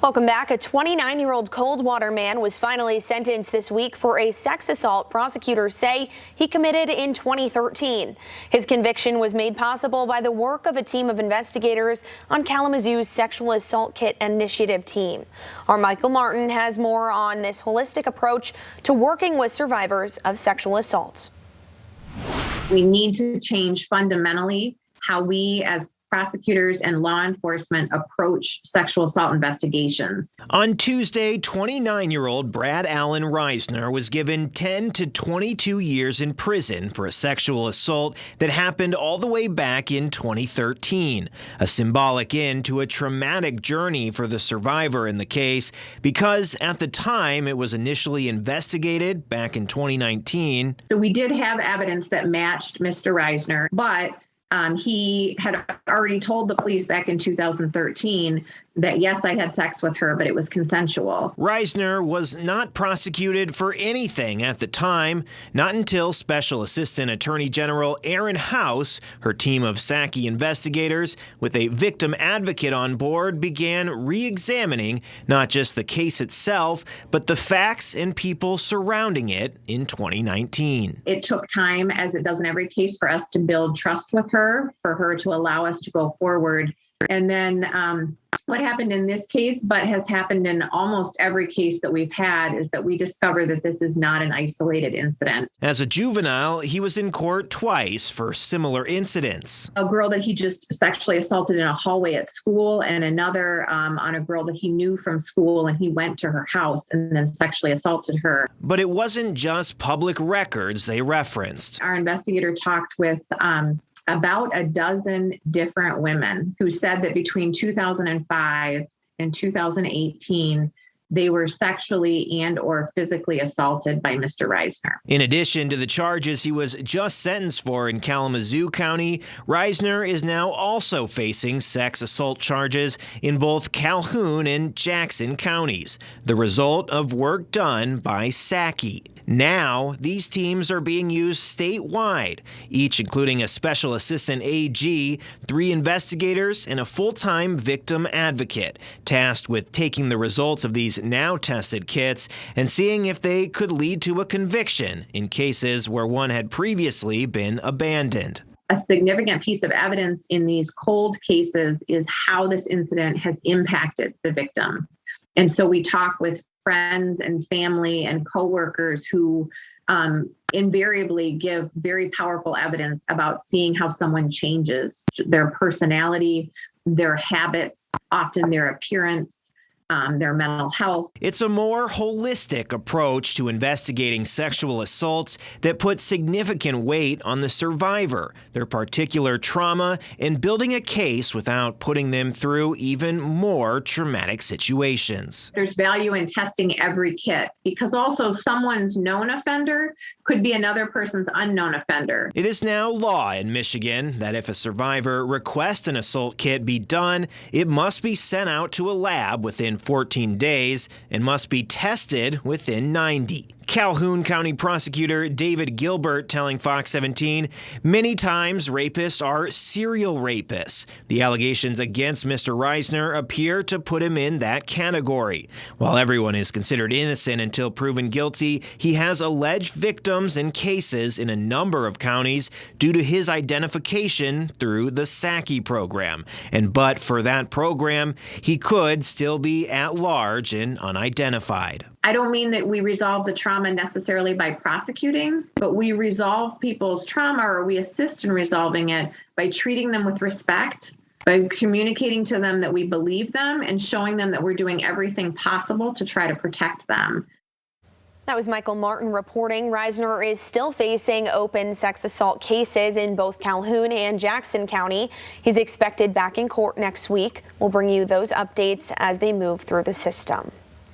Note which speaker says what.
Speaker 1: Welcome back. A 29-year-old Coldwater man was finally sentenced this week for a sex assault prosecutors say he committed in 2013. His conviction was made possible by the work of a team of investigators on Kalamazoo's Sexual Assault Kit Initiative team. Our Michael Martin has more on this holistic approach to working with survivors of sexual assaults.
Speaker 2: We need to change fundamentally how we as prosecutors and law enforcement approach sexual assault investigations.
Speaker 3: On Tuesday, 29-year-old Brad Allen Reisner was given 10 to 22 years in prison for a sexual assault that happened all the way back in 2013, a symbolic end to a traumatic journey for the survivor in the case because at the time it was initially investigated back in 2019.
Speaker 2: So we did have evidence that matched Mr. Reisner, but he had already told the police back in 2013 that, yes, I had sex with her, but it was consensual.
Speaker 3: Reisner was not prosecuted for anything at the time, not until Special Assistant Attorney General Erin House, her team of SACI investigators, with a victim advocate on board, began re-examining not just the case itself, but the facts and people surrounding it in 2019.
Speaker 2: It took time, as it does in every case, for us to build trust with her, for her to allow us to go forward. And then what happened in this case, but has happened in almost every case that we've had, is that we discover that this is not an isolated incident.
Speaker 3: As a juvenile, he was in court twice for similar incidents.
Speaker 2: A girl that he just sexually assaulted in a hallway at school, and another on a girl that he knew from school, and he went to her house and then sexually assaulted her.
Speaker 3: But it wasn't just public records they referenced.
Speaker 2: Our investigator talked with about a dozen different women who said that between 2005 and 2018, they were sexually and or physically assaulted by Mr. Reisner.
Speaker 3: In addition to the charges he was just sentenced for in Kalamazoo County, Reisner is now also facing sex assault charges in both Calhoun and Jackson counties, the result of work done by SACI. Now, these teams are being used statewide, each including a special assistant AG, 3 investigators, and a full-time victim advocate, tasked with taking the results of these now-tested kits and seeing if they could lead to a conviction in cases where one had previously been abandoned.
Speaker 2: A significant piece of evidence in these cold cases is how this incident has impacted the victim. And so we talk with friends and family and coworkers who invariably give very powerful evidence about seeing how someone changes their personality, their habits, often their appearance, their mental health.
Speaker 3: It's a more holistic approach to investigating sexual assaults that puts significant weight on the survivor, their particular trauma, and building a case without putting them through even more traumatic situations.
Speaker 2: There's value in testing every kit because also someone's known offender could be another person's unknown offender.
Speaker 3: It is now law in Michigan that if a survivor requests an assault kit be done, it must be sent out to a lab within 14 days and must be tested within 90. Calhoun County Prosecutor David Gilbert telling Fox 17, many times rapists are serial rapists. The allegations against Mr. Reisner appear to put him in that category. While everyone is considered innocent until proven guilty, he has alleged victims and cases in a number of counties due to his identification through the SACI program. And but for that program, he could still be at large and unidentified.
Speaker 2: I don't mean that we resolve the trauma necessarily by prosecuting, but we resolve people's trauma, or we assist in resolving it by treating them with respect, by communicating to them that we believe them and showing them that we're doing everything possible to try to protect them.
Speaker 1: That was Michael Martin reporting. Reisner is still facing open sex assault cases in both Calhoun and Jackson County. He's expected back in court next week. We'll bring you those updates as they move through the system.